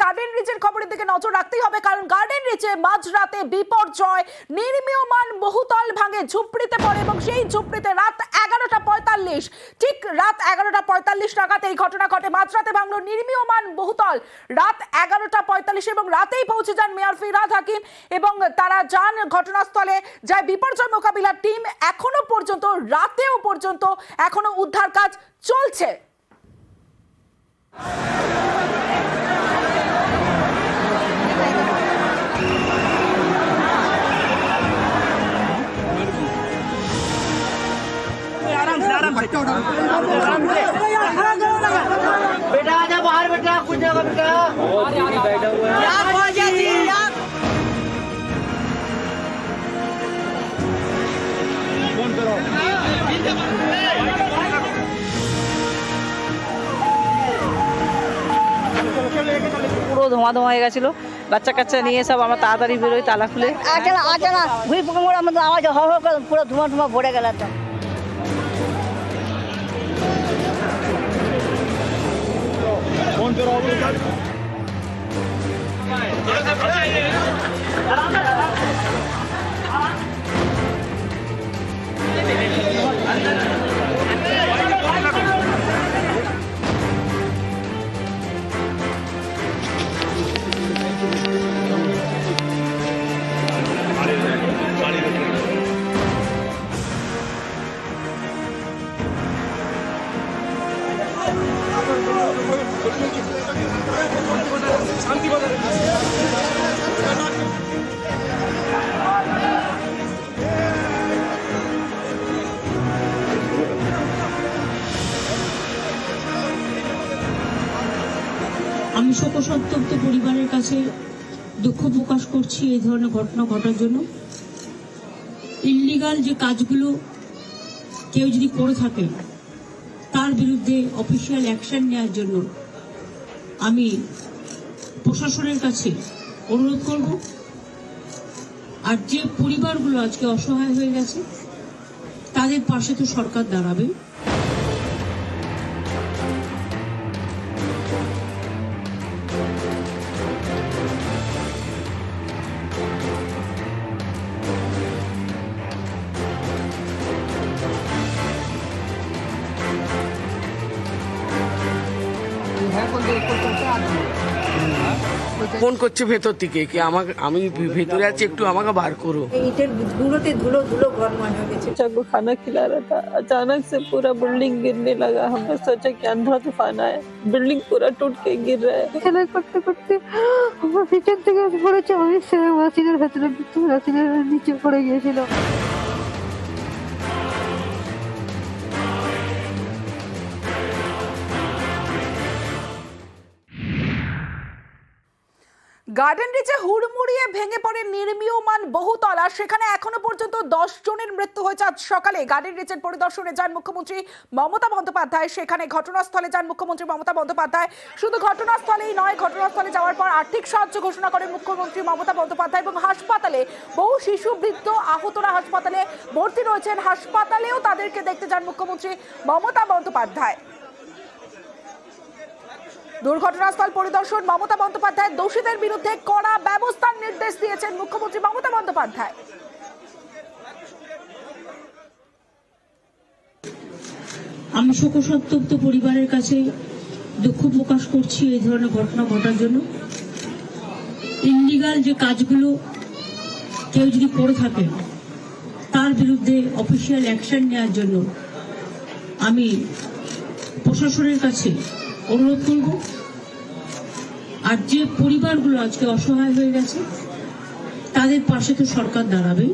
Garden রিচের খবরের দিকে নজর রাখতেই হবে, কারণ গার্ডেন রিচে মাঝরাতে বিপর্যয়, নির্মীয়মান বহুতল ভাঙে, ঝুপড়িতে পড়ে এবং সেই ঝুপড়িতে রাত 11:45, ঠিক রাত 11:45 নাগাদ এই ঘটনা ঘটে। মাঝরাতে ভাঙলো নির্মীয়মান বহুতল রাত 11:45 এবং রাতেই পৌঁছে যান মেয়র ফিরহাদ হাকিম এবং তারা যান ঘটনাস্থলে। যায় বিপর্যয় মোকাবিলার টিম, এখনো পর্যন্ত রাতেও পর্যন্ত এখনো উদ্ধার কাজ চলছে। बेटा आजा बाहर, बेटा कुछ जगह बेटा পুরো ধোঁয়া ধোঁয়া হয়ে গেছিল। বাচ্চা কাচ্চা নিয়ে সব আমরা তাড়াতাড়ি বেরোই, তালা খুলে আচানা ঘুরি পোকা মোড় আমাদের আওয়াজ হ হ করে পুরো ধোঁয়া ধোঁয়া ভরে গেল। তো আমি শোকসন্তপ্ত পরিবারের কাছে দুঃখ প্রকাশ করছি এই ধরনের ঘটনা ঘটার জন্য। ইল্লিগাল যে কাজগুলো কেউ যদি করে থাকে তার বিরুদ্ধে অফিসিয়াল অ্যাকশন নেওয়ার জন্য আমি প্রশাসনের কাছে অনুরোধ করব। আর যে পরিবারগুলো আজকে অসহায় হয়ে গেছে তাদের পাশে তো সরকার দাঁড়াবে। ফোন করছে ভেতর থেকে কি আমাকে, আমি ভেতরে আছি, একটু আমাকে বার করো। ইটের ধুলোতে ধুলো ধুলো ঘরময় হয়ে গেছে। बच्चा को खाना खिला रहा था, अचानक से पूरा बिल्डिंग गिरने लगा। हमने सोचा कि अंधा तूफान आया, बिल्डिंग पूरा टूट के गिर रहा है। খেলা করতে করতে আমার পিছন থেকে পড়েছে, আমি মেশিনের ভেতরে মেশিনের নিচে পড়ে গিয়েছিলাম। গার্ডেন রিচে হুড়মুড়িয়ে ভেঙে পড়ে নির্মীয়মান বহুতল, আর সেখানে এখনো পর্যন্ত 10 জনের মৃত্যু হয়েছে। আজ সকালে গার্ডেন রিচের পরিদর্শনে যান মুখ্যমন্ত্রী মমতা বন্দ্যোপাধ্যায়। সেখানে ঘটনাস্থলে যান মুখ্যমন্ত্রী মমতা বন্দ্যোপাধ্যায়। শুধু ঘটনাস্থলেই নয়, ঘটনাস্থলে যাওয়ার পর আর্থিক সাহায্য ঘোষণা করেন মুখ্যমন্ত্রী মমতা বন্দ্যোপাধ্যায় এবং হাসপাতালে বহু শিশু বৃদ্ধ আহতরা হাসপাতালে ভর্তি রয়েছেন, হাসপাতালেও তাদেরকে দেখতে যান মুখ্যমন্ত্রী মমতা বন্দ্যোপাধ্যায়। দুর্ঘটনাস্থল পরিদর্শন মমতা বন্দ্যোপাধ্যায়, দোষীদের বিরুদ্ধে কড়া ব্যবস্থার নির্দেশ দিয়েছেন মুখ্যমন্ত্রী মমতা বন্দ্যোপাধ্যায়। আমি শোকসন্তপ্ত পরিবারের কাছে দুঃখ প্রকাশ করছি এই ধরনের ঘটনা ঘটার জন্য। ইল্লিগাল যে কাজগুলো কেউ যদি করে থাকে তার বিরুদ্ধে অফিসিয়াল অ্যাকশন নেওয়ার জন্য আমি প্রশাসনের কাছে অনুরোধ করব। আর যে পরিবারগুলো আজকে অসহায় হয়ে গেছে তাদের পাশে তো সরকার দাঁড়াবে।